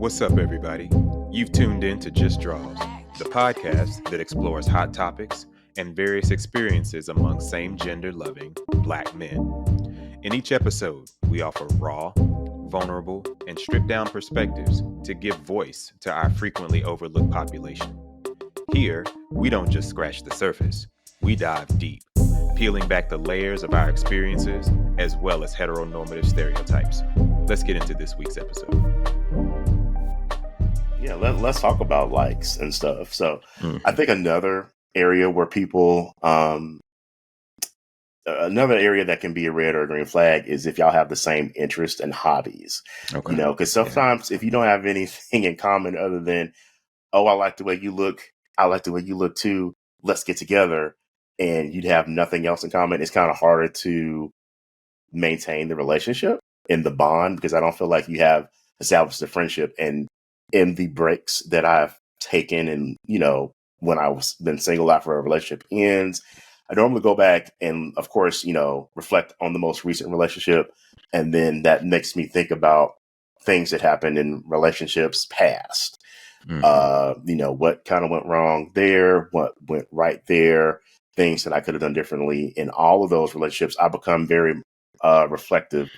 What's up, everybody? You've tuned in to Just Draws, the podcast that explores hot topics and various experiences among same-gender loving Black men. In each episode, we offer raw, vulnerable, and stripped-down perspectives to give voice to our frequently overlooked population. Here, we don't just scratch the surface, we dive deep, peeling back the layers of our experiences as well as heteronormative stereotypes. Let's get into this week's episode. Yeah, let's talk about likes and stuff. So I think another area where people, another area that can be a red or a green flag is if y'all have the same interest and hobbies. Okay. You know, because sometimes if you don't have anything in common other than, oh, I like the way you look, I like the way you look too, let's get together, and you'd have nothing else in common, it's kind of harder to maintain the relationship and the bond, because I don't feel like you have established a friendship. And in the breaks that I've taken, and, you know, when I was been single after a relationship ends, I normally go back and, of course, you know, reflect on the most recent relationship. And then that makes me think about things that happened in relationships past. You know, what kind of went wrong there, what went right there, things that I could have done differently. In all of those relationships, I become very reflective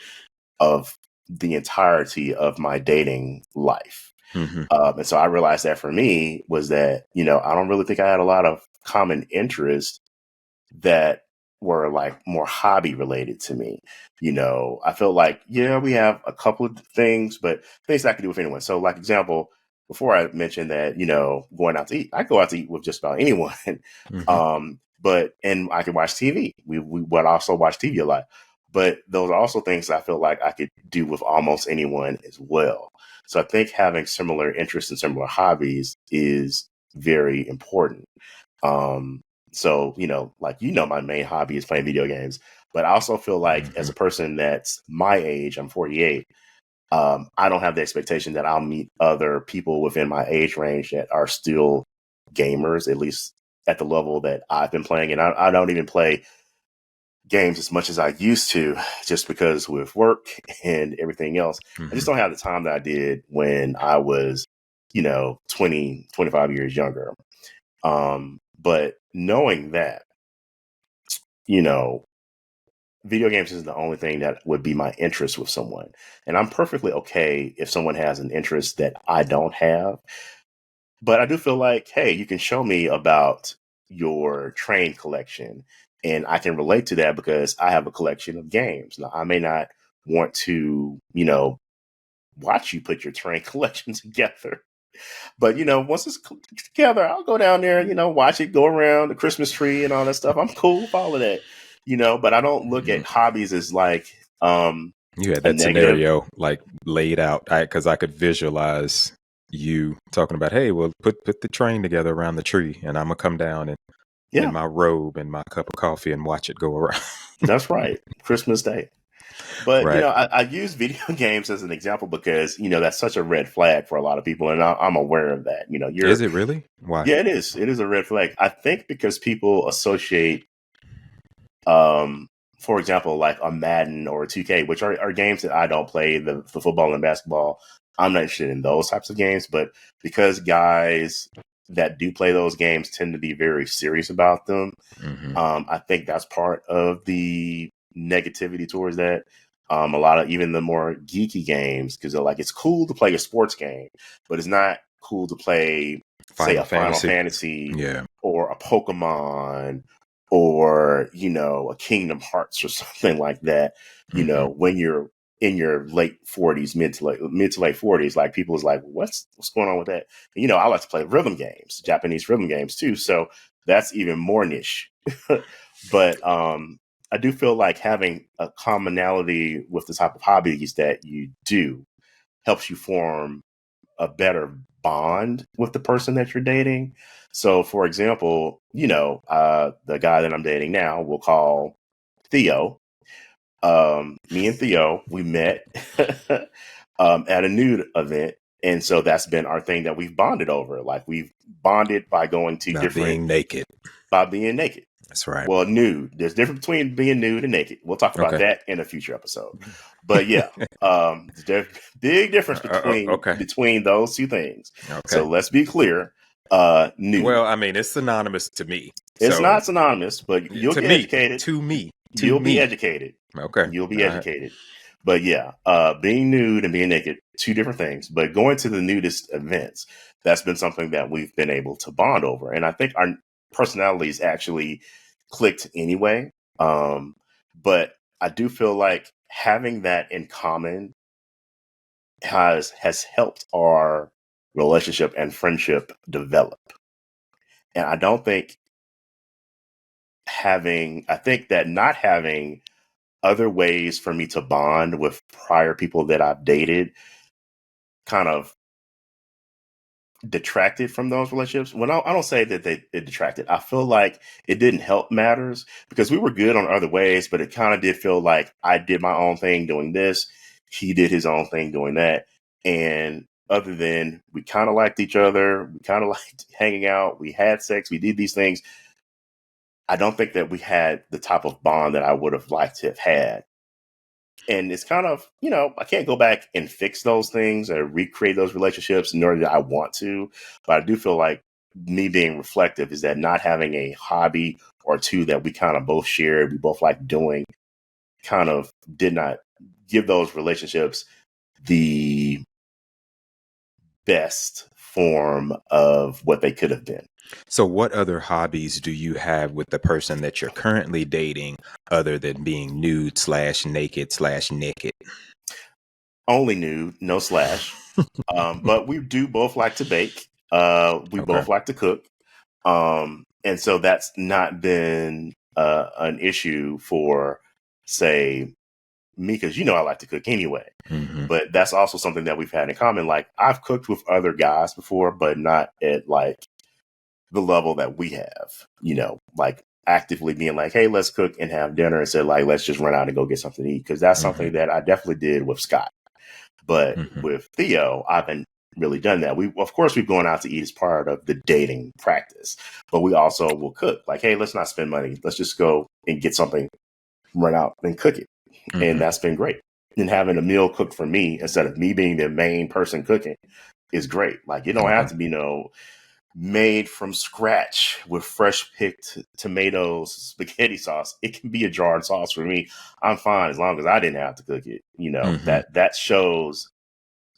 of the entirety of my dating life. And so I realized that for me was that, you know, I don't really think I had a lot of common interests that were like more hobby related to me. You know, I felt like, yeah, we have a couple of things, but things I can do with anyone. So, like, example, before I mentioned that, you know, going out to eat, I go out to eat with just about anyone. And I can watch TV. We would also watch TV a lot. But those are also things I feel like I could do with almost anyone as well. So I think having similar interests and similar hobbies is very important. So, you know, like, you know, my main hobby is playing video games, but I also feel like as a person that's my age, I'm 48, I don't have the expectation that I'll meet other people within my age range that are still gamers, at least at the level that I've been playing. And I don't even play games as much as I used to, just because with work and everything else, I just don't have the time that I did when I was, you know, 20, 25 years younger. But knowing that, you know, video games is the only thing that would be my interest with someone. And I'm perfectly okay if someone has an interest that I don't have. But I do feel like, hey, you can show me about your train collection, and I can relate to that because I have a collection of games. Now, I may not want to, you know, watch you put your train collection together. But, you know, once it's together, I'll go down there and, you know, watch it go around the Christmas tree and all that stuff. I'm cool with all of that, you know, but I don't look at hobbies as like you had that scenario like laid out, because I could visualize you talking about, hey, well, put the train together around the tree, and I'm gonna come down and in my robe and my cup of coffee and watch it go around. That's right. Christmas Day. But, you know, I use video games as an example because, you know, that's such a red flag for a lot of people. And I'm aware of that. You know, is it really? Why? Yeah, it is. It is a red flag. I think because people associate, for example, like a Madden or a 2K, which are games that I don't play, the football and basketball. I'm not interested in those types of games. But because guys that do play those games tend to be very serious about them, I think that's part of the negativity towards that. A lot of even the more geeky games, because they're like, it's cool to play a sports game, but it's not cool to play, say, a Final Fantasy or a Pokemon or, you know, a Kingdom Hearts or something like that. You know, when you're in your late 40s, mid to late 40s, like, people is like, what's going on with that? And, you know, I like to play rhythm games, Japanese rhythm games too. So that's even more niche. But I do feel like having a commonality with the type of hobbies that you do helps you form a better bond with the person that you're dating. So, for example, you know, the guy that I'm dating now, we'll call Theo. Me and Theo, we met at a nude event. And so that's been our thing that we've bonded over. Like, we've bonded by going to by being naked. By being naked. That's right. Well, nude. There's a difference between being nude and naked. We'll talk about Okay. that in a future episode. But yeah, there's a big difference Okay. between those two things. Okay. So let's be clear. Nude. Well, I mean, it's synonymous to me. It's So not synonymous, but you'll to get me, educated. to me, to You'll be me. educated. Okay. You'll be All right. educated. But yeah, being nude and being naked, two different things. But going to the nudist events, that's been something that we've been able to bond over. And I think our personalities actually clicked anyway. But I do feel like having that in common has helped our relationship and friendship develop. And I don't think I think that not having other ways for me to bond with prior people that I've dated kind of detracted from those relationships. When I don't say that it detracted, I feel like it didn't help matters because we were good on other ways, but it kind of did feel like I did my own thing doing this. He did his own thing doing that. And other than we kind of liked each other, we kind of liked hanging out, we had sex, we did these things. I don't think that we had the type of bond that I would have liked to have had. And it's kind of, I can't go back and fix those things or recreate those relationships, nor do I want to. But I do feel like me being reflective is that not having a hobby or two that we kind of both shared, we both like doing, kind of did not give those relationships the best form of what they could have been. So what other hobbies do you have with the person that you're currently dating other than being nude / naked / naked? Only nude, no slash. But we do both like to bake. We both like to cook. And so that's not been an issue for, say, me, because I like to cook anyway. Mm-hmm. But that's also something that we've had in common. Like, I've cooked with other guys before, but not at like the level that we have, like actively being like, hey, let's cook and have dinner instead of like, let's just run out and go get something to eat. Because that's something that I definitely did with Scott. But with Theo, I haven't really done that. Of course, we've gone out to eat as part of the dating practice, but we also will cook. Like, hey, let's not spend money. Let's just go and get something, run out and cook it. And that's been great. And having a meal cooked for me instead of me being the main person cooking is great. Like, you don't have to be made from scratch with fresh picked tomatoes, spaghetti sauce. It can be a jarred sauce for me. I'm fine as long as I didn't have to cook it. That shows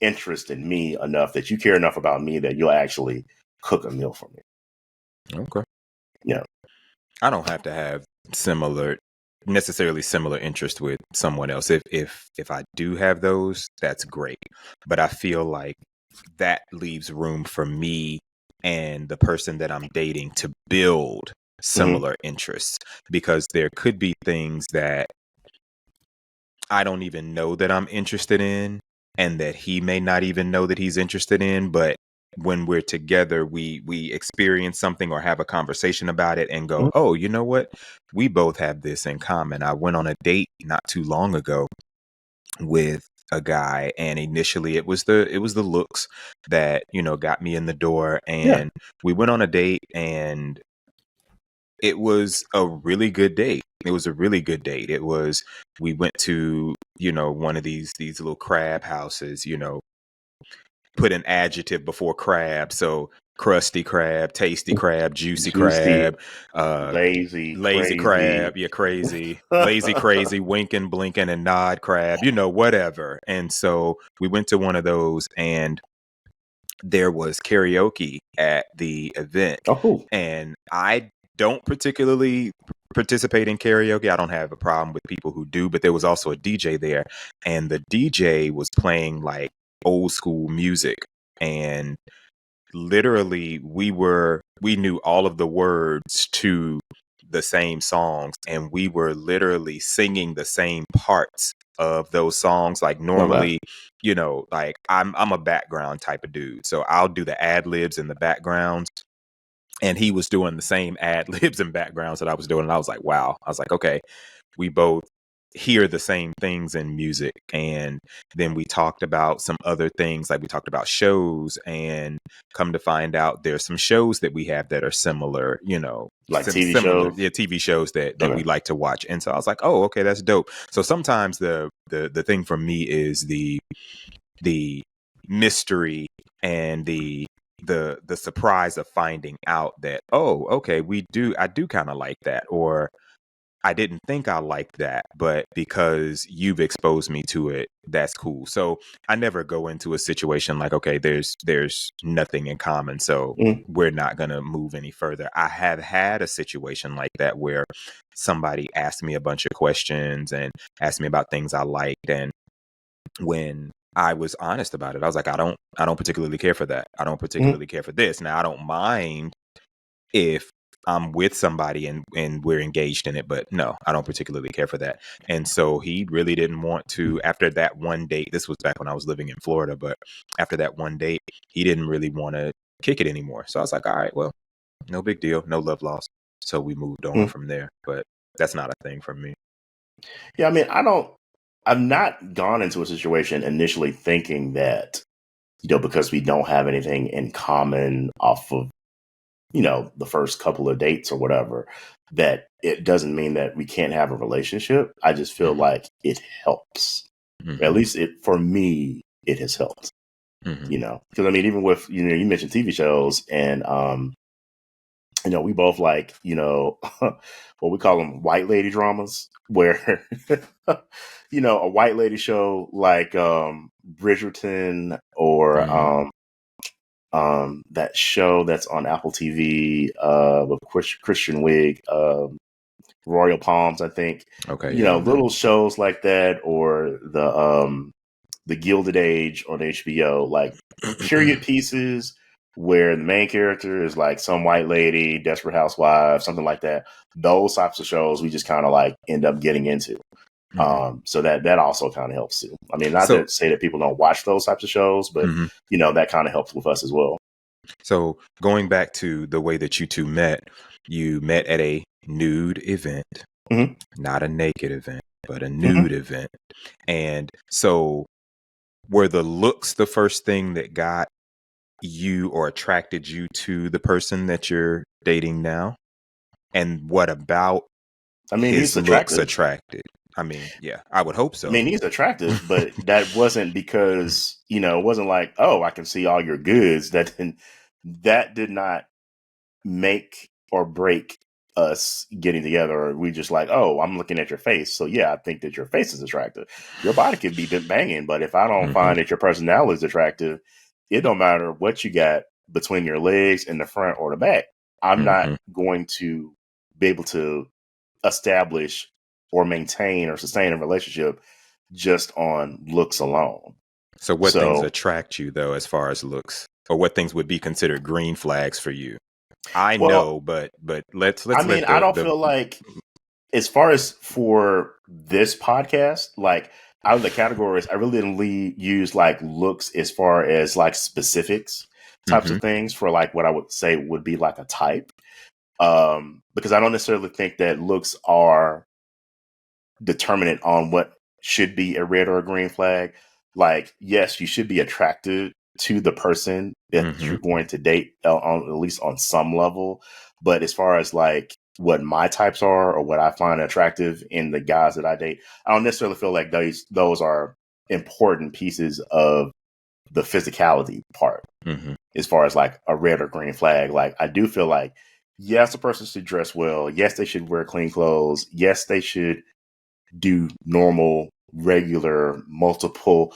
interest in me enough that you care enough about me that you'll actually cook a meal for me. Okay. Yeah. I don't have to have necessarily similar interest with someone else. If I do have those, that's great. But I feel like that leaves room for me and the person that I'm dating to build similar interests, because there could be things that I don't even know that I'm interested in and that he may not even know that he's interested in, but when we're together, we experience something or have a conversation about it and go, oh, you know what? We both have this in common. I went on a date not too long ago with a guy, and initially it was the looks that got me in the door, and we went on a date, and it was a really good date. It was a really good date. We went to one of these little crab houses, put an adjective before crab, so crusty crab, tasty crab, juicy crab, lazy crab, crazy, lazy, crazy, winking, blinking, and nod crab, whatever. And so we went to one of those, and there was karaoke at the event. Oh, cool. And I don't particularly participate in karaoke. I don't have a problem with people who do, but there was also a DJ there, and the DJ was playing like old school music, and literally we knew all of the words to the same songs, and we were literally singing the same parts of those songs. Like normally, like I'm a background type of dude, so I'll do the ad libs and the backgrounds, and he was doing the same ad libs and backgrounds that I was doing, and I was like, wow. I was like, okay, we both hear the same things in music. And then we talked about some other things, like we talked about shows, and come to find out there's some shows that we have that are similar, Like TV similar, shows. yeah, TV shows that Okay. we like to watch. And so I was like, oh, okay, that's dope. So sometimes the thing for me is the mystery and the surprise of finding out that, oh, okay, I do kind of like that, or I didn't think I liked that, but because you've exposed me to it, that's cool. So I never go into a situation like, okay, there's nothing in common, so Mm. we're not going to move any further. I have had a situation like that where somebody asked me a bunch of questions and asked me about things I liked, and when I was honest about it, I was like, I don't particularly care for that. I don't Mm. particularly care for this. Now, I don't mind if I'm with somebody and we're engaged in it, but no, I don't particularly care for that. And so he really didn't want to, after that one date, this was back when I was living in Florida, but after that one date, he didn't really want to kick it anymore. So I was like, all right, well, no big deal, no love lost. So we moved on Mm. from there, but that's not a thing for me. Yeah, I mean, I've not gone into a situation initially thinking that, because we don't have anything in common off of, the first couple of dates or whatever, that it doesn't mean that we can't have a relationship. I just feel Mm-hmm. like it helps. Mm-hmm. At least for me, it has helped, Mm-hmm. because I mean, even with, you mentioned TV shows, and, we both like, what we call them white lady dramas, where, a white lady show like Bridgerton, or that show that's on Apple TV with Christian Wiig, Royal Palms, I think. Okay, yeah. Little shows like that, or the Gilded Age on HBO, like period pieces where the main character is like some white lady, Desperate Housewives, something like that. Those types of shows we just kind of like end up getting into. So that also kind of helps too. I mean, not So, to say that people don't watch those types of shows, but that kind of helps with us as well. So going back to the way that you two met, you met at a nude event, not a naked event, but a nude event. And so were the looks the first thing that got you or attracted you to the person that you're dating now? And what about I mean, his he's looks attractive. attracted? I mean, yeah, I would hope so. I mean, he's attractive, but that wasn't because, it wasn't like, oh, I can see all your goods. That did not make or break us getting together. Or we just like, oh, I'm looking at your face, so yeah, I think that your face is attractive. Your body could be banging, but if I don't find that your personality is attractive, it don't matter what you got between your legs in the front or the back. I'm not going to be able to establish or maintain or sustain a relationship just on looks alone. So what things attract you though, as far as looks, or what things would be considered green flags for you? I know, but let's I mean, let I don't feel like, as far as for this podcast, like out of the categories, I really didn't use like looks as far as like specifics types of things for like what I would say would be like a type. Because I don't necessarily think that looks are determinant on what should be a red or a green flag. Like, yes, you should be attracted to the person that you're going to date, on at least on some level. But as far as like what my types are or what I find attractive in the guys that I date, I don't necessarily feel like those are important pieces of the physicality part. As far as like a red or green flag, like I do feel like, yes, the person should dress well. Yes, they should wear clean clothes. Yes, they should do normal, regular, multiple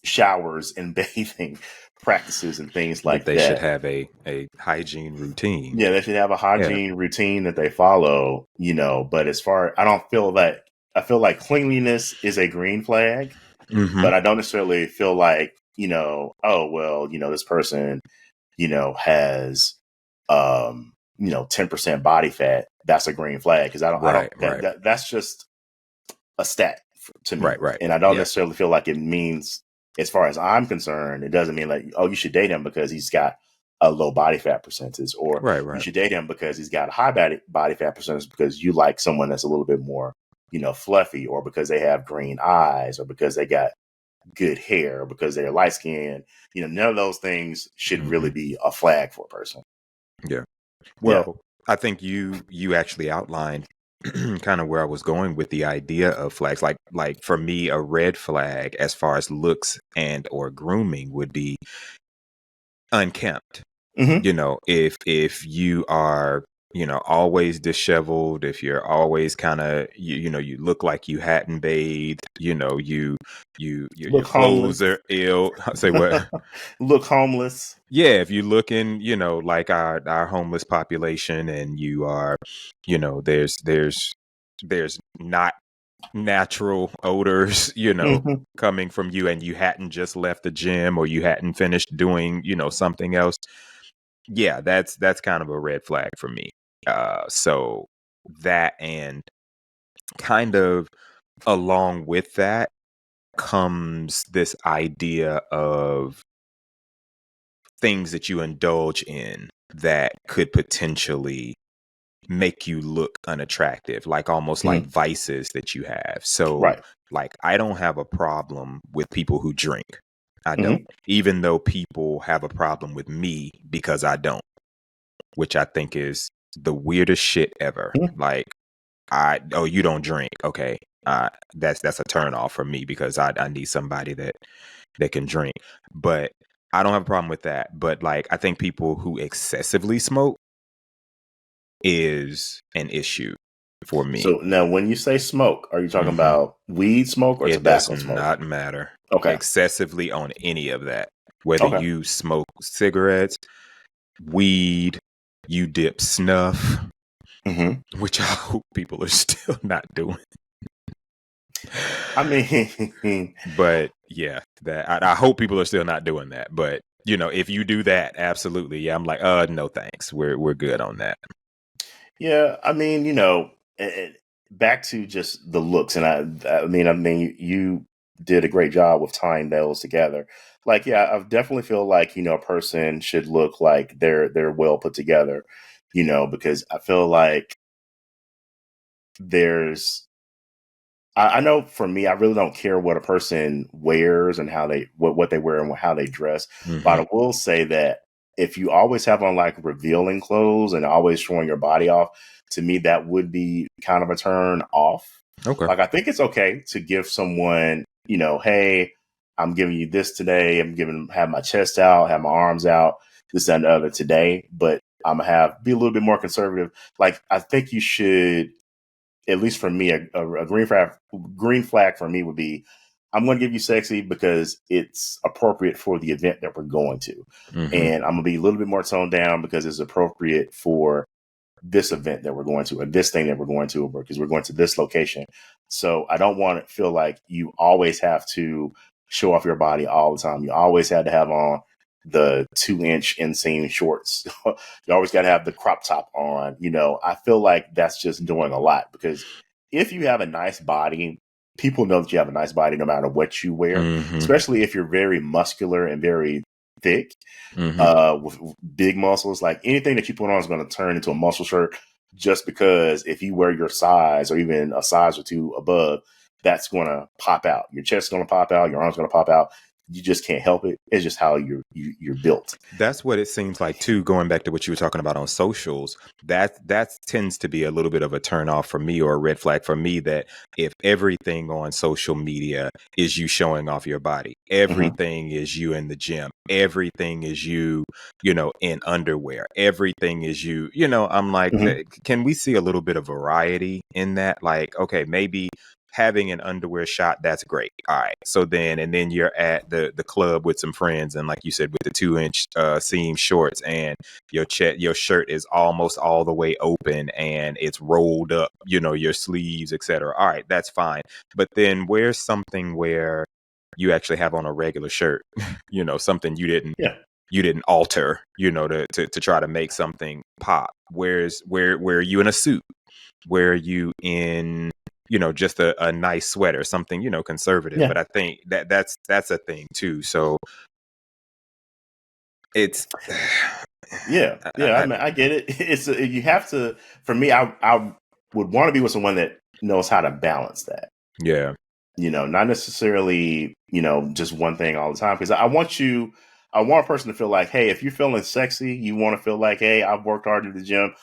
showers and bathing practices and things like they that. should have a hygiene routine. Yeah, they should have a hygiene routine that they follow, but as far, I feel like cleanliness is a green flag, but I don't necessarily feel like, oh, well, this person, has, 10% body fat. That's a green flag. Cause that's just a stat to me. Right. And I don't necessarily feel like it means, as far as I'm concerned, it doesn't mean like, oh, you should date him because he's got a low body fat percentage, or Right, you right. should date him because he's got a high body fat percentage because you like someone that's a little bit more, fluffy, or because they have green eyes, or because they got good hair, or because they're light skinned. None of those things should really be a flag for a person. Yeah. Yeah. Well, I think you actually outlined kind of where I was going with the idea of flags. Like for me, a red flag as far as looks and or grooming would be unkempt. Mm-hmm. If you are, always disheveled, if you're always kind of, you look like you hadn't bathed, your Look clothes homeless. are ill. Say what? Look homeless. Yeah, if you're looking, like our homeless population, and you are, there's not natural odors, Mm-hmm. coming from you, and you hadn't just left the gym, or you hadn't finished doing, something else. Yeah, that's kind of a red flag for me. So that, and kind of along with that comes this idea of things that you indulge in that could potentially make you look unattractive, like almost like Mm-hmm. vices that you have. So, Right. like, I don't have a problem with people who drink. I don't. Mm-hmm. Even though people have a problem with me because I don't, which I think is the weirdest shit ever. Mm-hmm. Like, oh, you don't drink. Okay. That's a turn off for me, because I need somebody that can drink. But I don't have a problem with that. But like, I think people who excessively smoke is an issue for me. So now, when you say smoke, are you talking hmm about weed smoke or It does tobacco smoke? not matter Okay. excessively on any of that. Whether Okay. you smoke cigarettes, weed, you dip snuff, Mm-hmm. which I hope people are still not doing. I mean, But yeah, that I hope people are still not doing that. But if you do that, absolutely, yeah, I'm like, no, thanks, we're good on that. yeah. I mean, back to just the looks, and I mean, you did a great job with tying those together. Like, yeah, I definitely feel like a person should look like they're well put together. Because I feel like there's I know for me, I really don't care what a person wears and how what they wear and how they dress. But hmm I will say that if you always have on like revealing clothes and always showing your body off, to me that would be kind of a turn off. Okay. Like, I think it's okay to give someone, hey, I'm giving you this today. Have my chest out, have my arms out, this and the other today. But I'm gonna be a little bit more conservative. Like, I think you should, at least for me, a green flag for me would be, I'm going to give you sexy because it's appropriate for the event that we're going to. hmm And I'm going to be a little bit more toned down because it's appropriate for this event that we're going to, or this thing that we're going to, because we're going to this location. So I don't want to feel like you always have to show off your body all the time. You always had to have on the 2-inch inseam shorts. You always got to have the crop top on. I feel like that's just doing a lot, because if you have a nice body, people know that you have a nice body no matter what you wear, hmm especially if you're very muscular and very thick, hmm with big muscles. Like, anything that you put on is going to turn into a muscle shirt, just because if you wear your size or even a size or two above, that's going to pop out. Your chest is going to pop out. Your arms going to pop out. You just can't help it. It's just how you're built. That's what it seems like too. Going back to what you were talking about on socials, that tends to be a little bit of a turn off for me, or a red flag for me. That if everything on social media is you showing off your body, Mm-hmm. everything is you in the gym, everything is you, in underwear, everything is you, I'm like, Mm-hmm. can we see a little bit of variety in that? Like, okay, maybe having an underwear shot, that's great. All right. So then you're at the club with some friends, and like you said, with the 2-inch seam shorts, and your shirt is almost all the way open, and it's rolled up, your sleeves, etc. All right, that's fine. But then where's something where you actually have on a regular shirt, something Yeah. you didn't alter, to try to make something pop. Where are you in a suit? Where are you in, just a nice sweater, something, conservative? Yeah. But I think that's a thing too. So it's Yeah. I mean, I get it. You have to. For me, I would want to be with someone that knows how to balance that. Yeah. Not necessarily, just one thing all the time. Because I want a person to feel like, hey, if you're feeling sexy, you want to feel like, hey, I've worked hard at the gym.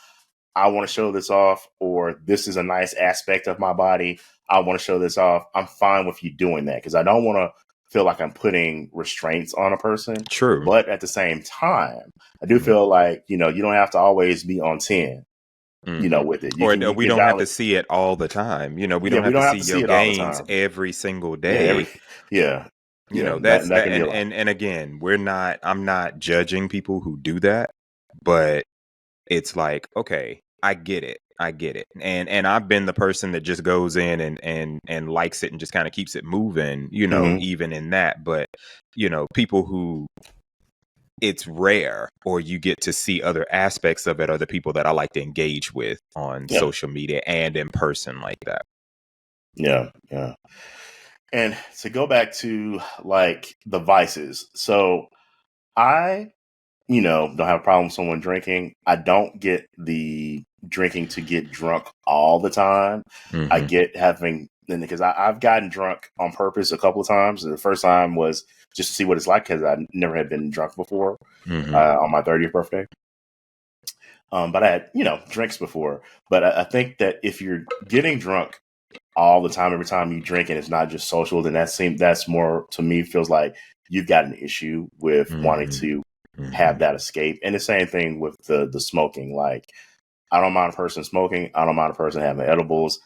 I want to show this off, or this is a nice aspect of my body. I want to show this off. I'm fine with you doing that because I don't want to feel like I'm putting restraints on a person. True. But at the same time, I do feel like, you don't have to always be on 10, with it. We don't have to see it all the time. We don't have to see your gains every single day. That's that. And again, I'm not judging people who do that, but it's like, okay, I get it. And I've been the person that just goes in and likes it and just kind of keeps it moving, even in that. But, people who it's rare or you get to see other aspects of it are the people that I like to engage with on social media and in person like that. Yeah. And to go back to like the vices. So I don't have a problem with someone drinking. I don't get the drinking to get drunk all the time. I get because I've gotten drunk on purpose a couple of times. The first time was just to see what it's like because I never had been drunk before on my 30th birthday. But I had, drinks before. But I think that if you're getting drunk all the time, every time you drink and it's not just social, then that's more, to me, feels like you've got an issue with wanting to have that escape. And the same thing with the smoking. Like, I don't mind a person smoking. I don't mind a person having edibles.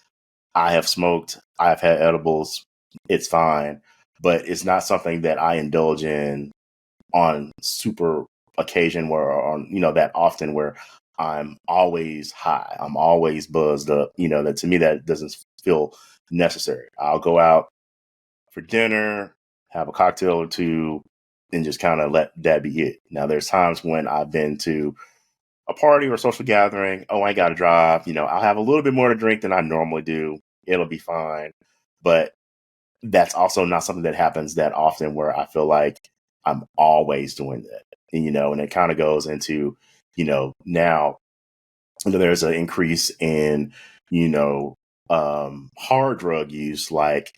I have smoked. I've had edibles. It's fine. But it's not something that I indulge in on super occasion that often where I'm always high. I'm always buzzed up. That to me, that doesn't feel necessary. I'll go out for dinner, have a cocktail or two, and just kind of let that be it. Now, there's times when I've been to a party or a social gathering. Oh, I ain't got to drive. I'll have a little bit more to drink than I normally do. It'll be fine. But that's also not something that happens that often where I feel like I'm always doing that. And it kind of goes into, now there's an increase in, hard drug use like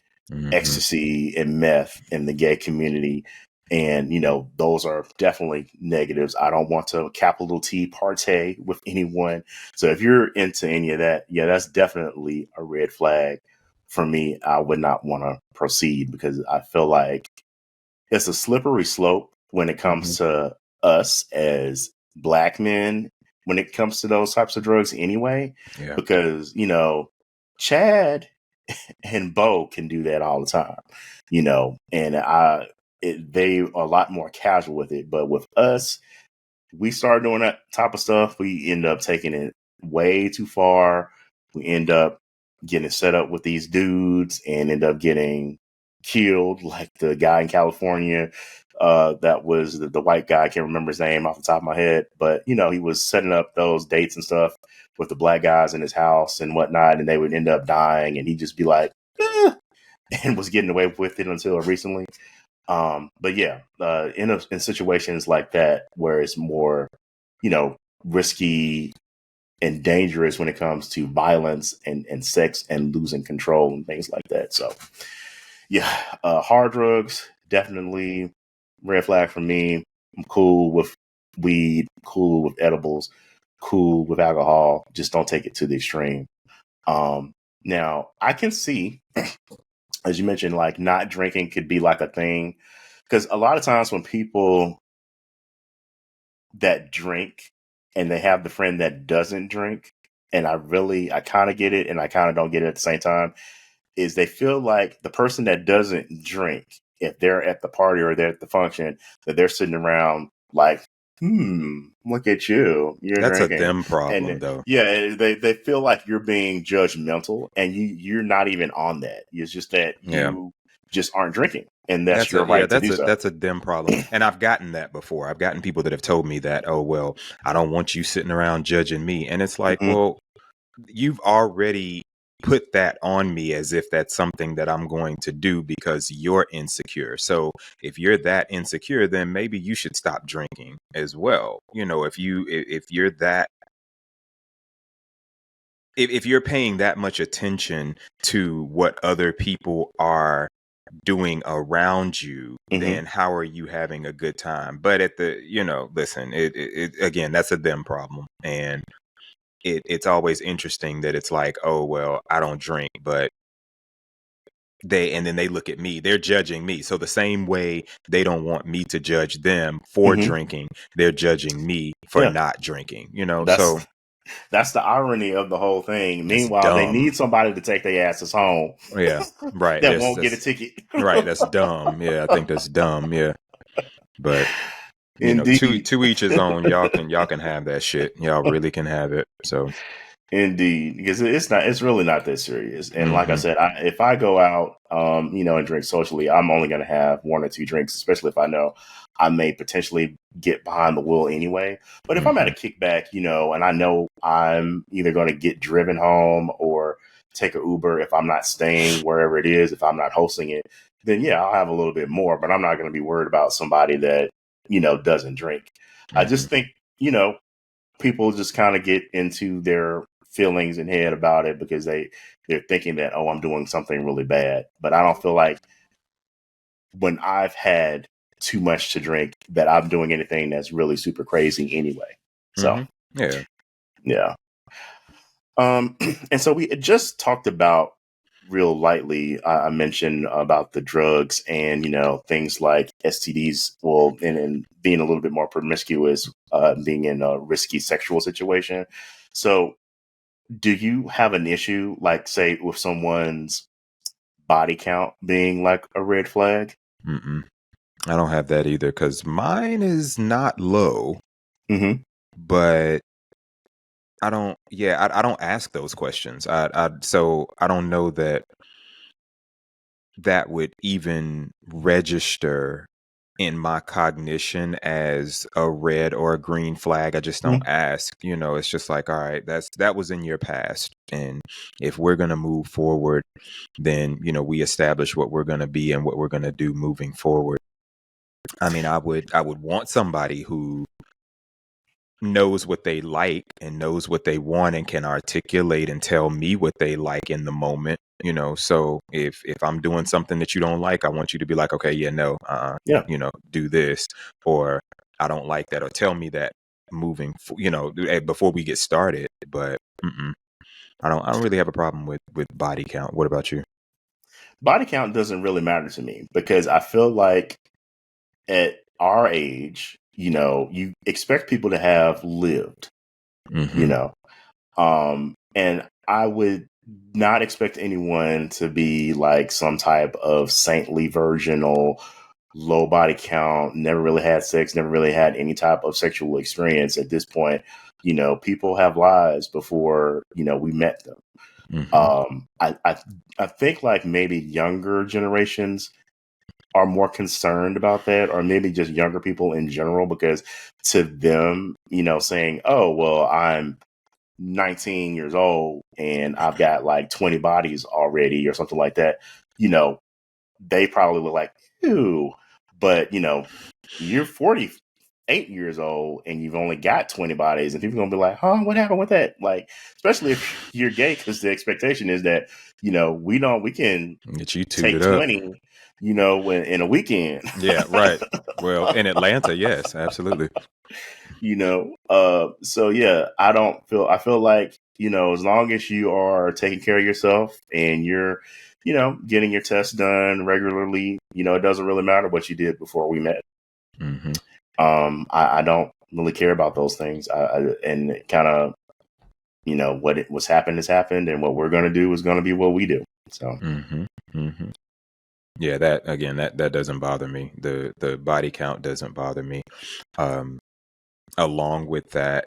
ecstasy and meth in the gay community. And, those are definitely negatives. I don't want to capital T partay with anyone. So if you're into any of that, that's definitely a red flag for me. I would not want to proceed because I feel like it's a slippery slope when it comes to us as Black men, when it comes to those types of drugs anyway, because, Chad and Bo can do that all the time, and they are a lot more casual with it. But with us, we start doing that type of stuff. We end up taking it way too far. We end up getting set up with these dudes and end up getting killed, like the guy in California. That was the white guy. I can't remember his name off the top of my head, but he was setting up those dates and stuff with the black guys in his house and whatnot, and they would end up dying, and he'd just be like, and was getting away with it until recently. But in situations like that where it's more, risky and dangerous when it comes to violence and sex and losing control and things like that. So hard drugs, definitely red flag for me. I'm cool with weed, cool with edibles, cool with alcohol. Just don't take it to the extreme. Now I can see, as you mentioned, like not drinking could be like a thing. Because a lot of times when people that drink and they have the friend that doesn't drink, and I kind of get it and I kind of don't get it at the same time, is they feel like the person that doesn't drink, if they're at the party or they're at the function, that they're sitting around like, look at you. You're That's drinking. A them problem, though. Yeah, they feel like you're being judgmental and you're not even on that. It's just that you just aren't drinking. And that's your right to do so. That's a them problem. And I've gotten that before. I've gotten people that have told me that, oh, well, I don't want you sitting around judging me. And it's like, well, you've already put that on me as if that's something that I'm going to do because you're insecure. So if you're that insecure, then maybe you should stop drinking as well. If you're that, if you're paying that much attention to what other people are doing around you, Mm-hmm. then how are you having a good time? But listen, it again, that's a them problem. And it's always interesting that it's like, oh, well, I don't drink, but and then they look at me, they're judging me. So the same way they don't want me to judge them for Mm-hmm. drinking, they're judging me for Yeah. not drinking, That's so that's the irony of the whole thing. it's Meanwhile, they dumb. need somebody to take their asses home Yeah, right. that won't get a ticket. Right. That's dumb. Yeah, I think that's dumb. Yeah. But to Indeed. each his own. Y'all can have that shit. Y'all really can have it. So Indeed, because it's really not that serious. And like I mhm, said, if I go out, and drink socially, I'm only going to have one or two drinks, especially if I know I may potentially get behind the wheel anyway. But if I'm at a mhm, kickback, and I know I'm either going to get driven home or take an Uber if I'm not staying wherever it is, if I'm not hosting it, then yeah, I'll have a little bit more. But I'm not going to be worried about somebody that doesn't drink. I mhm, just think people just kind of get into their feelings and head about it because they're thinking that, oh, I'm doing something really bad. But I don't feel like when I've had too much to drink that I'm doing anything that's really super crazy anyway. So mhm. Yeah. yeah. And so we had just talked about real lightly. I mentioned about the drugs and things like STDs. Well, and being a little bit more promiscuous, being in a risky sexual situation. So do you have an issue, like, say, with someone's body count being like a red flag? Mm-mm. I don't have that either because mine is not low, Mm-hmm. but I don't. Yeah, I don't ask those questions. So I don't know that would even register in my cognition as a red or a green flag. I just don't Mm-hmm. ask. It's just like, all right, that was in your past. And if we're gonna move forward, then we establish what we're gonna be and what we're gonna do moving forward. I mean, I would want somebody who knows what they like and knows what they want and can articulate and tell me what they like in the moment. So if I'm doing something that you don't like, I want you to be like, okay, yeah, no, Yeah. do this, or I don't like that, or tell me that before we get started. But I don't really have a problem with body count. What about you? Body count doesn't really matter to me because I feel like at our age, you expect people to have lived, you Mm-hmm. know. And I would not expect anyone to be like some type of saintly version or low body count, never really had sex, never really had any type of sexual experience at this point. People have lives before, we met them. Mm-hmm. I think like maybe younger generations are more concerned about that, or maybe just younger people in general, because to them, saying, oh, well, I'm 19 years old and I've got like 20 bodies already or something like that, they probably look like, ew. But, you're 48 years old and you've only got 20 bodies, and people are going to be like, huh, what happened with that? Like, especially if you're gay, because the expectation is that, we can Get you take tooted up. 20, in a weekend. Yeah, right. Well, in Atlanta, yes, absolutely. So yeah, I feel like, as long as you are taking care of yourself and you're, getting your tests done regularly, it doesn't really matter what you did before we met. Mm-hmm. I don't really care about those things. And kind of, what it was happened has happened, and what we're going to do is going to be what we do. So Mm-hmm. Mm-hmm. Yeah, that again, that doesn't bother me. The body count doesn't bother me. Um, Along with that,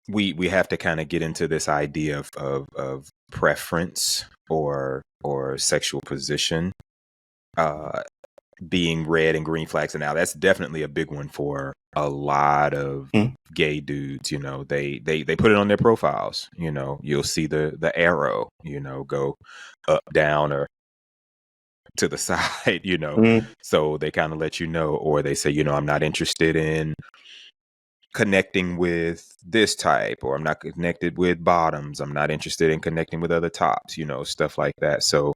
we have to kind of get into this idea of preference or sexual position being red and green flags. And now that's definitely a big one for a lot of gay dudes, they put it on their profiles. You'll see the arrow, go up, down, or to the side, so they kind of let you know, or they say, I'm not interested in connecting with this type, or I'm not connected with bottoms, I'm not interested in connecting with other tops, stuff like that. So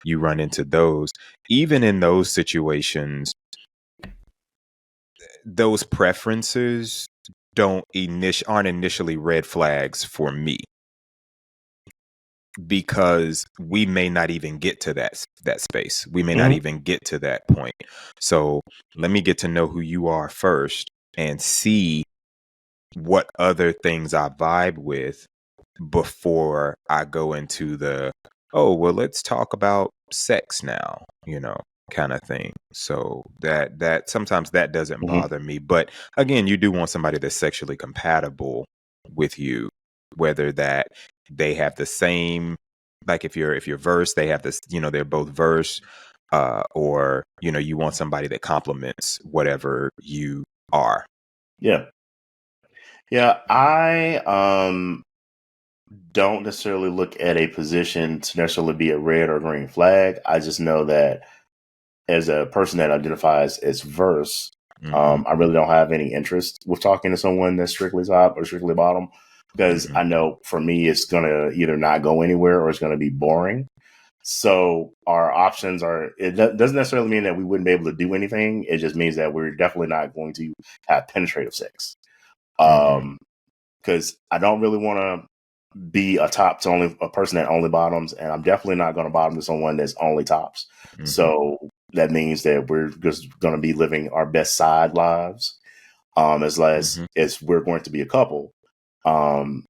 you run into those. Even in those situations, those preferences aren't initially red flags for me, because we may not even get to that space. We may not even get to that point. So let me get to know who you are first and see what other things I vibe with before I go into let's talk about sex now, kind of thing. So that sometimes that doesn't bother me. But again, you do want somebody that's sexually compatible with you, whether that they have the same, like if you're verse, they have this, they're both verse, or you want somebody that complements whatever you are. Yeah. I don't necessarily look at a position to necessarily be a red or green flag. I just know that as a person that identifies as verse, I really don't have any interest with talking to someone that's strictly top or strictly bottom, because I know for me it's going to either not go anywhere or it's going to be boring. So our options doesn't necessarily mean that we wouldn't be able to do anything. It just means that we're definitely not going to have penetrative sex. Because I don't really want to be a person that only bottoms, and I'm definitely not going to bottom to someone that's only tops. So that means that we're just going to be living our best side lives, as we're going to be a couple. And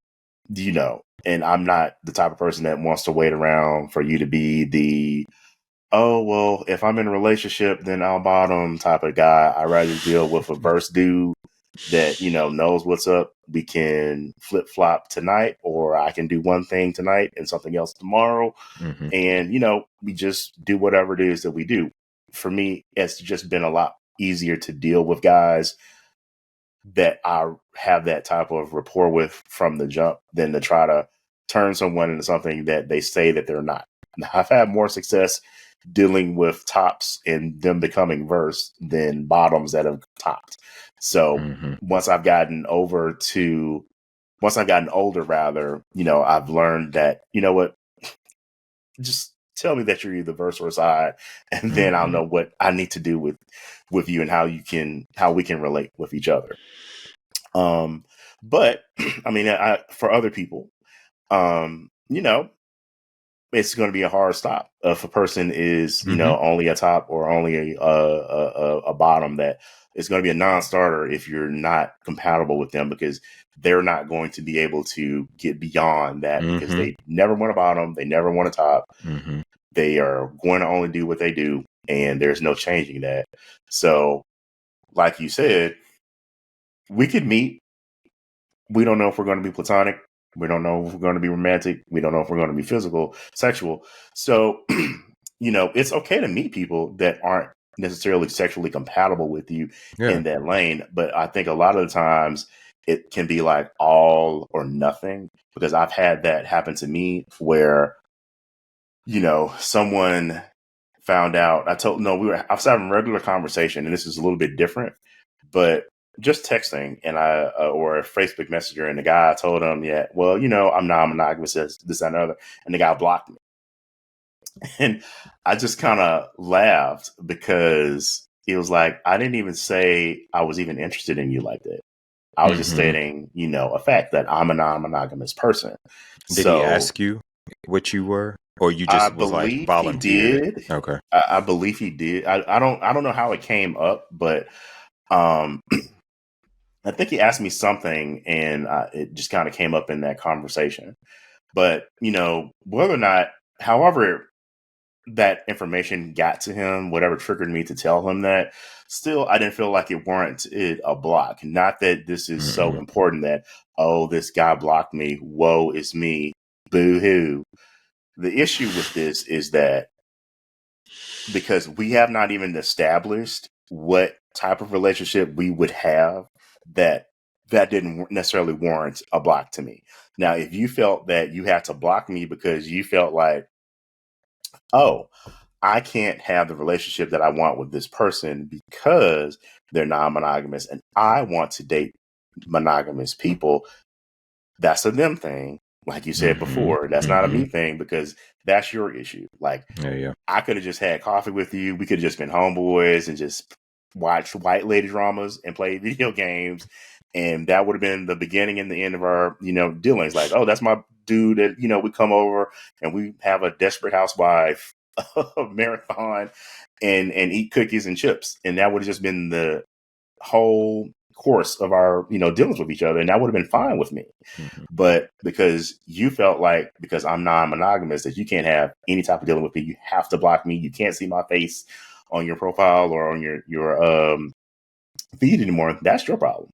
I'm not the type of person that wants to wait around for you to be the, oh, well, if I'm in a relationship, then I'll bottom type of guy. I'd rather deal with a verse dude that, knows what's up. We can flip flop tonight, or I can do one thing tonight and something else tomorrow. And, we just do whatever it is that we do. For me, it's just been a lot easier to deal with guys that I have that type of rapport with from the jump than to try to turn someone into something that they say that they're not. Now, I've had more success dealing with tops and them becoming verse than bottoms that have topped. So once I've gotten older, rather, I've learned that, what, just tell me that you're either verse or side, and then I'll know what I need to do with you and how we can relate with each other. But I mean, for other people, it's going to be a hard stop if a person is, only a top or only a bottom. That it's going to be a non-starter if you're not compatible with them, because they're not going to be able to get beyond that, because they never want a bottom, they never want a top. They are going to only do what they do, and there's no changing that. So, like you said, we could meet. We don't know if we're going to be platonic. We don't know if we're going to be romantic. We don't know if we're going to be sexual. So, it's okay to meet people that aren't necessarily sexually compatible with you in that lane. But I think a lot of the times it can be like all or nothing, because I've had that happen to me where, someone found out. I was having a regular conversation, and this is a little bit different, but just texting, and or a Facebook Messenger, and the guy told him, yeah, well, I'm non-monogamous, this, that, and other, and the guy blocked me. And I just kind of laughed, because it was like, I didn't even say I was even interested in you like that. I was just stating, a fact that I'm a non-monogamous person. Did he ask you what you were, or you just was like volunteered? He did. Okay. I believe he did. I don't know how it came up, but I think he asked me something, and it just kind of came up in that conversation. But, whether or not, however that information got to him, whatever triggered me to tell him that, still, I didn't feel like it warranted a block. Not that this is so important that, oh, this guy blocked me, woe is me, boo-hoo. The issue with this is that, because we have not even established what type of relationship we would have, that didn't necessarily warrant a block to me. Now, if you felt that you had to block me because you felt like, oh, I can't have the relationship that I want with this person because they're non-monogamous and I want to date monogamous people, that's a them thing. Like you said before, that's not a me thing, because that's your issue. Like, I could have just had coffee with you. We could have just been homeboys and just watched white lady dramas and play video games. And that would have been the beginning and the end of our, dealings. Like, oh, that's my dude that, we come over and we have a Desperate Housewife marathon and eat cookies and chips. And that would have just been the whole course of our, dealings with each other. And that would have been fine with me. But because you felt like, because I'm non-monogamous, that you can't have any type of dealing with me, you have to block me. You can't see my face on your profile or on your feed anymore. That's your problem.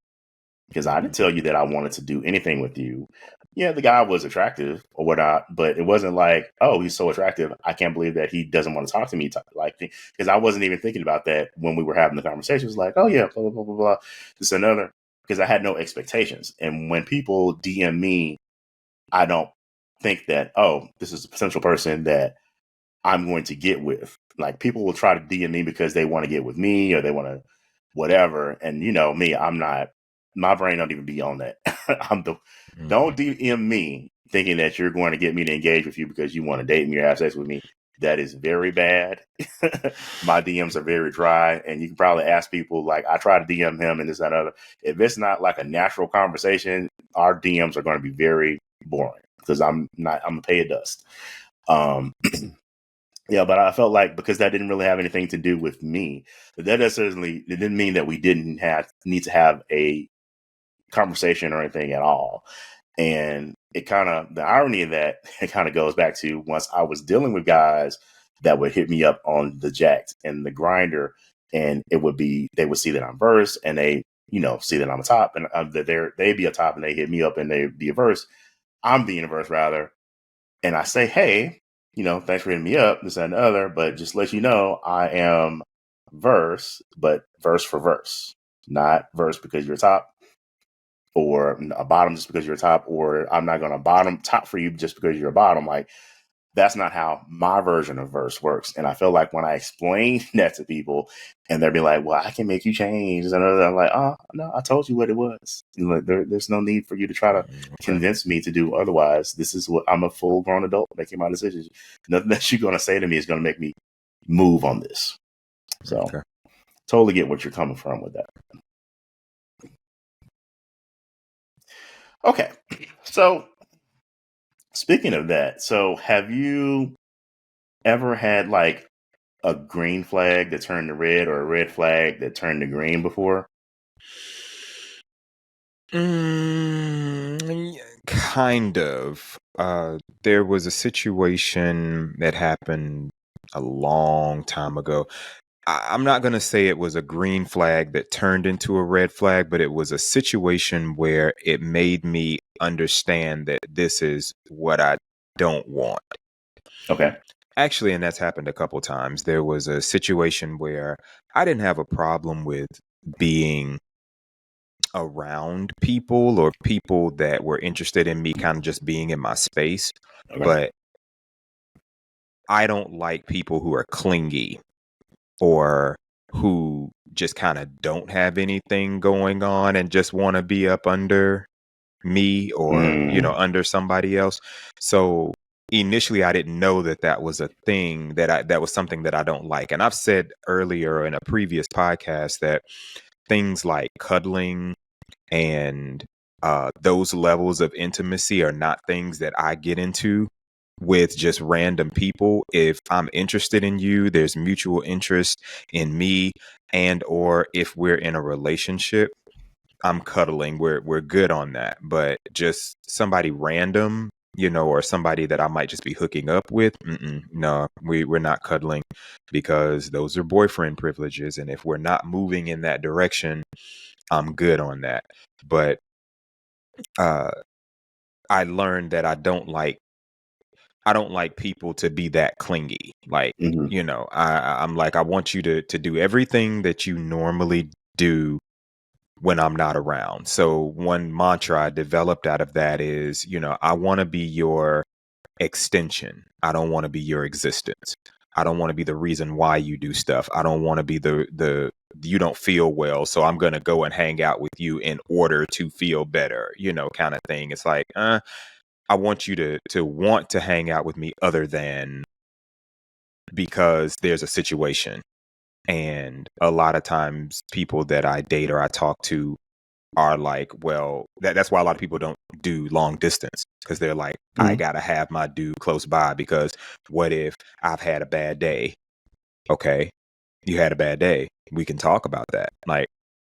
Because I didn't tell you that I wanted to do anything with you. Yeah, the guy was attractive or whatnot, but it wasn't like, oh, he's so attractive, I can't believe that he doesn't want to talk to me. Because I wasn't even thinking about that when we were having the conversation. It was like, oh yeah, blah, blah, blah, blah, blah. This another, because I had no expectations. And when people DM me, I don't think that, oh, this is a potential person that I'm going to get with. Like, people will try to DM me because they want to get with me or they want to whatever. And me, I'm not, my brain don't even be on that. Don't DM me thinking that you're going to get me to engage with you because you want to date me or have sex with me. That is very bad. My DMs are very dry, and you can probably ask people, like, I try to DM him and this, that, and other. If it's not like a natural conversation, our DMs are going to be very boring because I'm a pay of dust. Yeah, but I felt like, because that didn't really have anything to do with me, it didn't mean that we didn't need to have a conversation or anything at all. And the irony of that, it kind of goes back to, once I was dealing with guys that would hit me up on the Jacked and the Grinder, and they would see that I'm verse, and they, see that I'm a top, and that they'd be a top, and they hit me up and they'd be a verse. I'm being a verse rather. And I say, hey, thanks for hitting me up, this and the other, but just let you know, I am verse, but verse for verse, not verse because you're top, or a bottom just because you're a top, or I'm not going to bottom top for you just because you're a bottom. Like, that's not how my version of verse works. And I feel like when I explain that to people and they'll be like, well, I can make you change. And I'm like, oh, no, I told you what it was. Like, there's no need for you to try to convince me to do otherwise. This is what I'm a full grown adult making my decisions. Nothing that you're going to say to me is going to make me move on this. So totally get what you're coming from with that. Okay. So speaking of that, so have you ever had like a green flag that turned to red, or a red flag that turned to green before? Kind of. There was a situation that happened a long time ago. I'm not going to say it was a green flag that turned into a red flag, but it was a situation where it made me understand that this is what I don't want. Okay. Actually, and that's happened a couple times. There was a situation where I didn't have a problem with being around people or people that were interested in me kind of just being in my space. Okay. But I don't like people who are clingy or who just kind of don't have anything going on and just want to be up under me or, under somebody else. So initially I didn't know that was a thing that was something that I don't like. And I've said earlier in a previous podcast that things like cuddling and those levels of intimacy are not things that I get into with just random people. If I'm interested in you, there's mutual interest in me, and or if we're in a relationship, I'm cuddling. We're good on that. But just somebody random, or somebody that I might just be hooking up with, no, we're not cuddling, because those are boyfriend privileges. And if we're not moving in that direction, I'm good on that. But I learned that I don't like I don't like people to be that clingy. Like, Mm-hmm. I'm like, I want you to do everything that you normally do when I'm not around. So one mantra I developed out of that is, I want to be your extension. I don't want to be your existence. I don't want to be the reason why you do stuff. I don't want to be the you don't feel well, so I'm going to go and hang out with you in order to feel better, kind of thing. It's like, I want you to want to hang out with me other than because there's a situation. And a lot of times people that I date or I talk to are like, well, that's why a lot of people don't do long distance, because they're like, I Mm-hmm. gotta have my dude close by, because what if I've had a bad day? Okay, you had a bad day. We can talk about that. Like,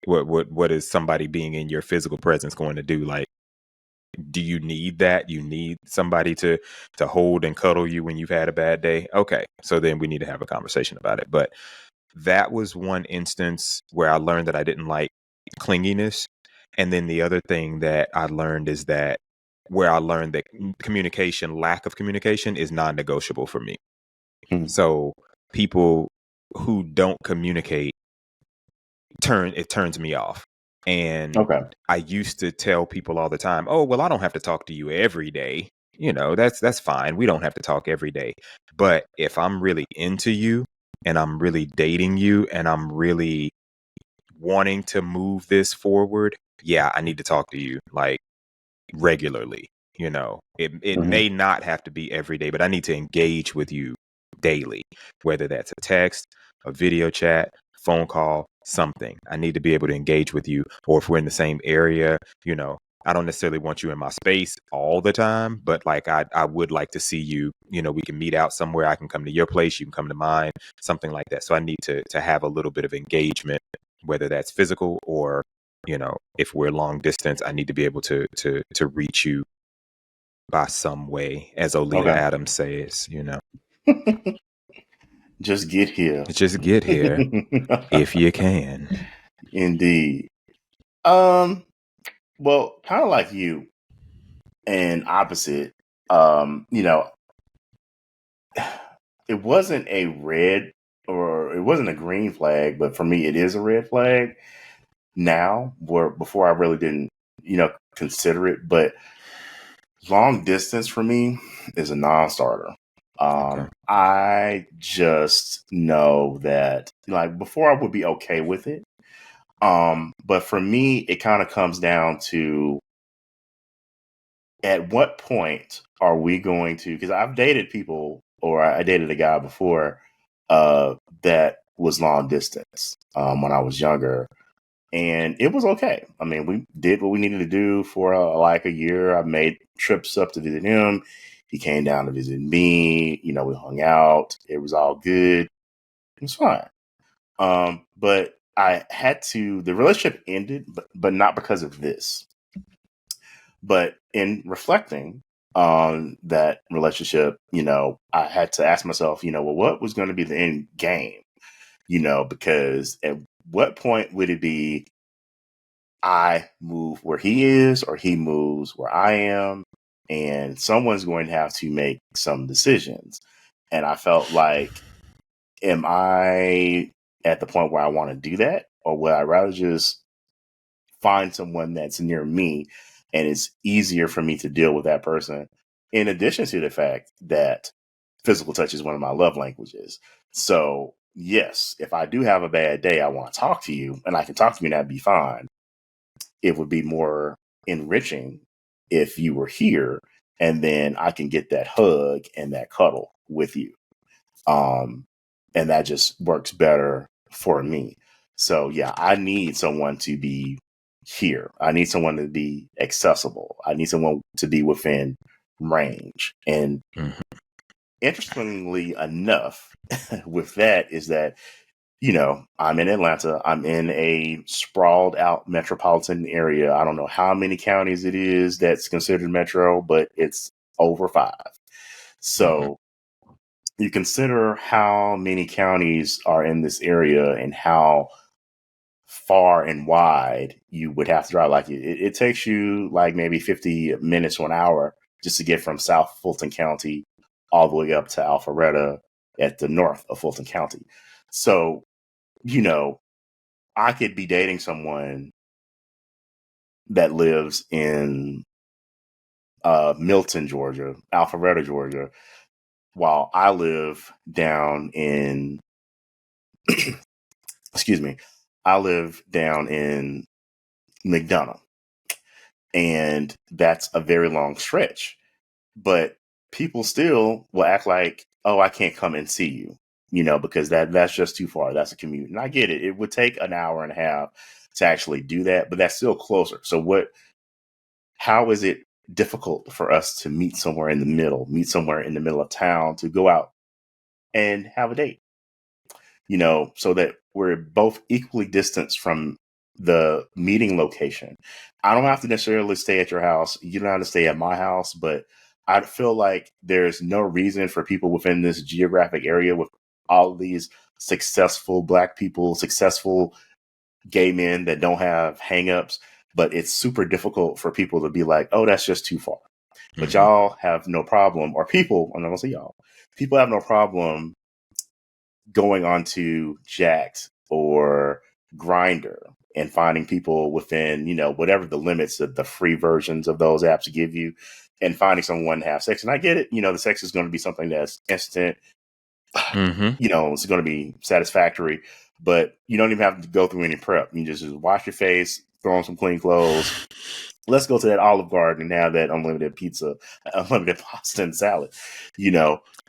what is somebody being in your physical presence going to do? Like, do you need that? You need somebody to hold and cuddle you when you've had a bad day? Okay, so then we need to have a conversation about it. But that was one instance where I learned that I didn't like clinginess. And then the other thing that I learned is that where I learned that lack of communication is non-negotiable for me. So people who don't communicate turns me off. And Okay. I used to tell people all the time, "Oh, well, I don't have to talk to you every day. That's fine. We don't have to talk every day. But if I'm really into you and I'm really dating you and I'm really wanting to move this forward, yeah, I need to talk to you like regularly. It Mm-hmm. may not have to be every day, but I need to engage with you daily, whether that's a text, a video chat, phone call, something. I need to be able to engage with you. Or if we're in the same area, I don't necessarily want you in my space all the time, but like I would like to see you. We can meet out somewhere. I can come to your place, you can come to mine, something like that. So I need to have a little bit of engagement, whether that's physical or if we're long distance, I need to be able to reach you by some way, as Olita Okay. Adams says. Just get here. Just get here if you can. Indeed. Well, kind of like you and opposite, you know, it wasn't a red or it wasn't a green flag, but for me, it is a red flag now, where before I really didn't, consider it. But long distance for me is a non-starter. Okay. I just know that, like, before I would be okay with it. But for me, it kind of comes down to at what point are we going to, because I've dated people, or I dated a guy before that was long distance when I was younger, and it was okay. I mean, we did what we needed to do for like a year. I made trips up to visit him. He came down to visit me. We hung out. It was all good. It was fine. But the relationship ended, but not because of this. But in reflecting on that relationship, I had to ask myself, well, what was going to be the end game? Because at what point would it be I move where he is or he moves where I am? And someone's going to have to make some decisions. And I felt like, am I at the point where I want to do that? Or would I rather just find someone that's near me and it's easier for me to deal with that person? In addition to the fact that physical touch is one of my love languages. So, yes, if I do have a bad day, I want to talk to you and I can talk to you and that'd be fine. It would be more enriching if you were here and then I can get that hug and that cuddle with you. Um, and that just works better for me. So yeah, I need someone to be here. I need someone to be accessible. I need someone to be within range. And Mhm. interestingly enough, with that is that, I'm in Atlanta. I'm in a sprawled out metropolitan area. I don't know how many counties it is that's considered metro, but it's over 5. Mhm. So you consider how many counties are in this area and how far and wide you would have to drive. Like it takes you like maybe 50 minutes to an hour just to get from South Fulton County all the way up to Alpharetta at the north of Fulton County. So, I could be dating someone that lives in Milton, Georgia, Alpharetta, Georgia, while I live down in, excuse me, I live down in McDonough. And that's a very long stretch. But people still will act like, oh, I can't come and see you, because that's just too far. That's a commute. And I get it. It would take an hour and a half to actually do that, but that's still closer. So how is it difficult for us to meet somewhere in the middle of town to go out and have a date, so that we're both equally distanced from the meeting location. I don't have to necessarily stay at your house. You don't have to stay at my house, but I feel like there's no reason for people within this geographic area with all of these successful Black people, successful gay men that don't have hangups, but it's super difficult for people to be like, oh, that's just too far. But y'all have no problem, or people, I'm not gonna say y'all, people have no problem going onto Jack'd or Grinder and finding people within, whatever the limits of the free versions of those apps give you, and finding someone to have sex. And I get it, the sex is going to be something that's instant, it's going to be satisfactory, but you don't even have to go through any prep. You just wash your face, throw on some clean clothes. Let's go to that Olive Garden and have that unlimited pizza, unlimited pasta and salad,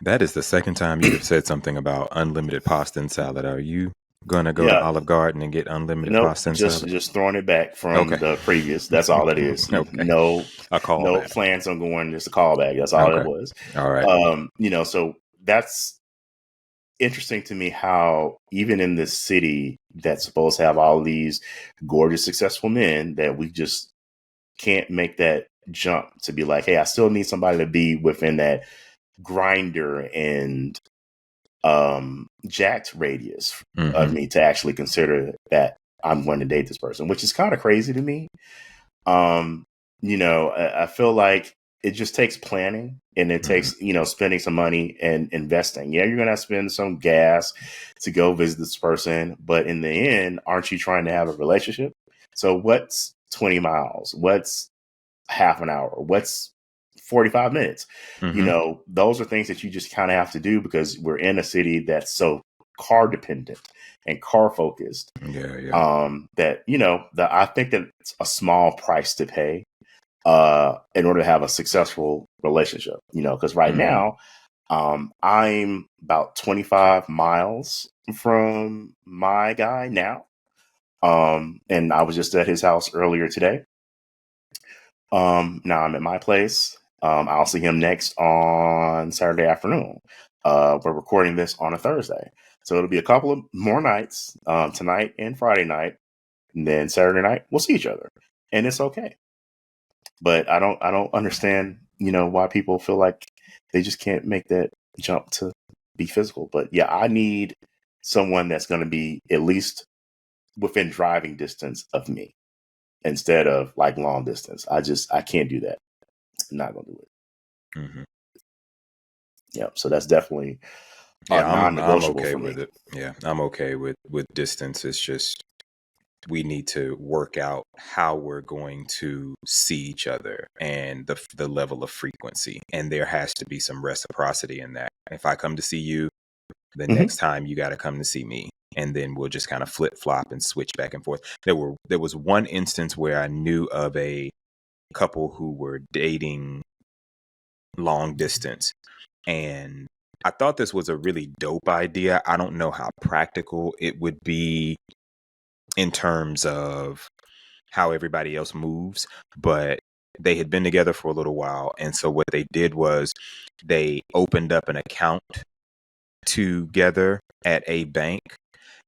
That is the second time you have said something about unlimited pasta and salad. Are you going to go to Olive Garden and get unlimited pasta and salad? Just throwing it back from the previous. That's all it is. Okay. No callback. plans on going. Just a callback. That's all it was. All right. So that's interesting to me how even in this city that's supposed to have all these gorgeous, successful men, that we just can't make that jump to be like, hey, I still need somebody to be within that Grinder and Jack'd radius of me to actually consider that I'm going to date this person, which is kind of crazy to me. I feel like it just takes planning, and it takes, spending some money and investing. Yeah, you're going to spend some gas to go visit this person, but in the end, aren't you trying to have a relationship? So what's 20 miles? What's half an hour? What's 45 minutes? Those are things that you just kind of have to do, because we're in a city that's so car dependent and car focused. That, I think that it's a small price to pay in order to have a successful relationship, because right now, I'm about 25 miles from my guy now. And I was just at his house earlier today. Now I'm at my place. I'll see him next on Saturday afternoon. We're recording this on a Thursday, so it'll be a couple of more nights, tonight and Friday night, and then Saturday night we'll see each other, and it's okay. But I don't understand, why people feel like they just can't make that jump to be physical. But yeah, I need someone that's going to be at least within driving distance of me, instead of like long distance. I can't do that. I'm not going to do it. Yeah. So that's definitely non-negotiable okay for me. with it. Yeah, I'm okay with distance. It's just we need to work out how we're going to see each other and the level of frequency. And there has to be some reciprocity in that. If I come to see you, the next time you got to come to see me. And then we'll just kind of flip flop and switch back and forth. There was one instance where I knew of a couple who were dating long distance, and I thought this was a really dope idea. I don't know how practical it would be in terms of how everybody else moves, but they had been together for a little while. And so what they did was they opened up an account together at a bank,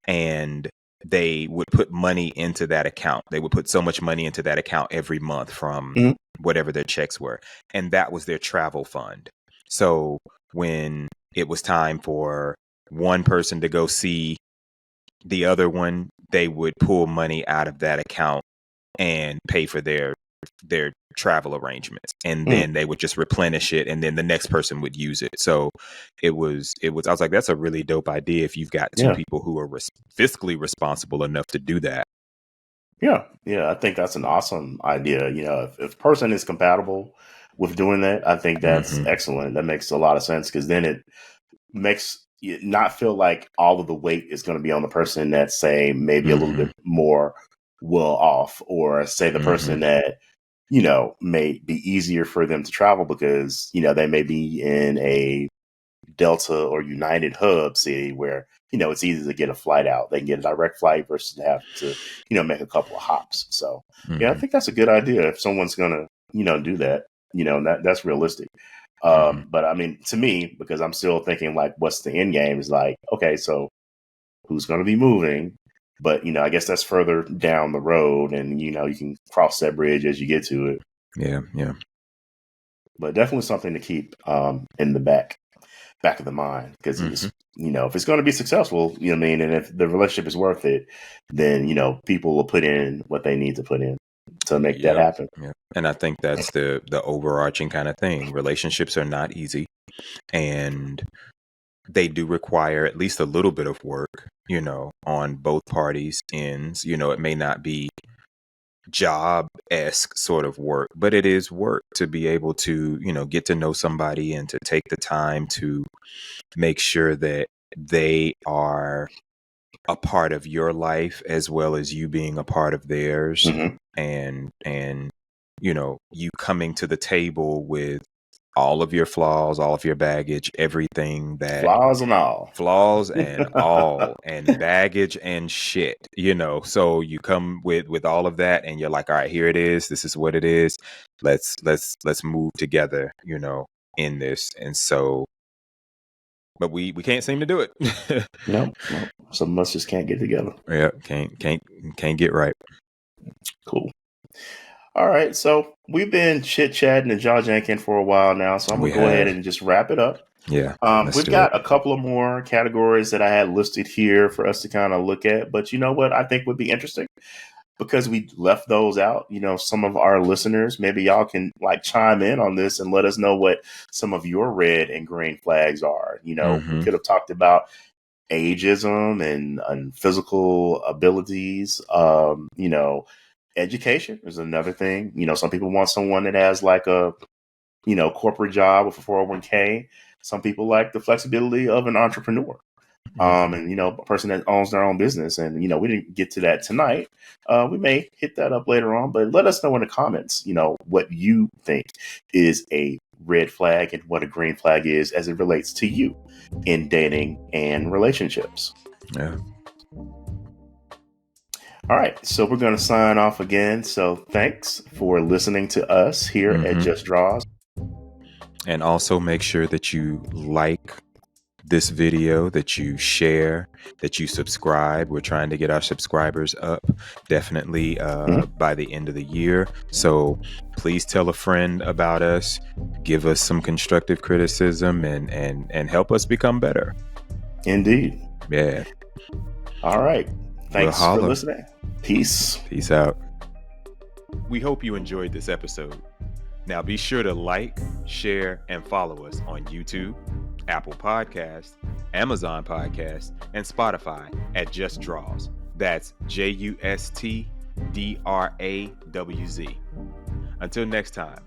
and they would put money into that account. They would put so much money into that account every month from whatever their checks were. And that was their travel fund. So when it was time for one person to go see the other one, they would pull money out of that account and pay for their travel arrangements, and then they would just replenish it, and then the next person would use it. So it was I was like, that's a really dope idea if you've got two people who are fiscally responsible enough to do that. Yeah, I think that's an awesome idea. If a person is compatible with doing that, I think that's excellent. That makes a lot of sense, because then it makes you not feel like all of the weight is going to be on the person that's, say, maybe a little bit more well off, or say the person that, may be easier for them to travel because, they may be in a Delta or United hub city where, it's easy to get a flight out. They can get a direct flight versus have to, make a couple of hops. So, I think that's a good idea if someone's going to, do that. That's realistic. But I mean, to me, because I'm still thinking like, what's the end game, is like, okay, so who's going to be moving? But, I guess that's further down the road, and, you can cross that bridge as you get to it. Yeah. But definitely something to keep in the back of the mind, because if it's going to be successful, and if the relationship is worth it, then, people will put in what they need to put in to make that happen. And I think that's the overarching kind of thing. Relationships are not easy, and they do require at least a little bit of work, on both parties' ends. It may not be job-esque sort of work, but it is work to be able to, get to know somebody and to take the time to make sure that they are a part of your life as well as you being a part of theirs. And you coming to the table with all of your flaws, all of your baggage, everything that flaws and all and baggage and shit, so you come with all of that, and you're like, all right, here it is, this is what it is, let's move together, in this. And so, but we can't seem to do it. No, some of us just can't get together. Yeah, can't get right. Cool. All right, so we've been chit-chatting and jaw-janking for a while now, so I'm going to go ahead and just wrap it up. Yeah. We've got a couple of more categories that I had listed here for us to kind of look at, but you know what I think would be interesting? Because we left those out, some of our listeners, maybe y'all can like chime in on this and let us know what some of your red and green flags are. We could have talked about ageism and physical abilities, education is another thing. Some people want someone that has like a, corporate job with a 401k. Some people like the flexibility of an entrepreneur. And, a person that owns their own business. And, we didn't get to that tonight. We may hit that up later on, but let us know in the comments, what you think is a red flag and what a green flag is as it relates to you in dating and relationships. Yeah. All right, so we're going to sign off again. So thanks for listening to us here at Just Draws. And also make sure that you like this video, that you share, that you subscribe. We're trying to get our subscribers up definitely by the end of the year. So please tell a friend about us, give us some constructive criticism, and help us become better. Indeed. Yeah. All right. Thanks for listening. Peace. Peace out. We hope you enjoyed this episode. Now be sure to like, share, and follow us on YouTube, Apple Podcasts, Amazon Podcasts, and Spotify at Just Draws. That's JUSTDRAWZ. Until next time,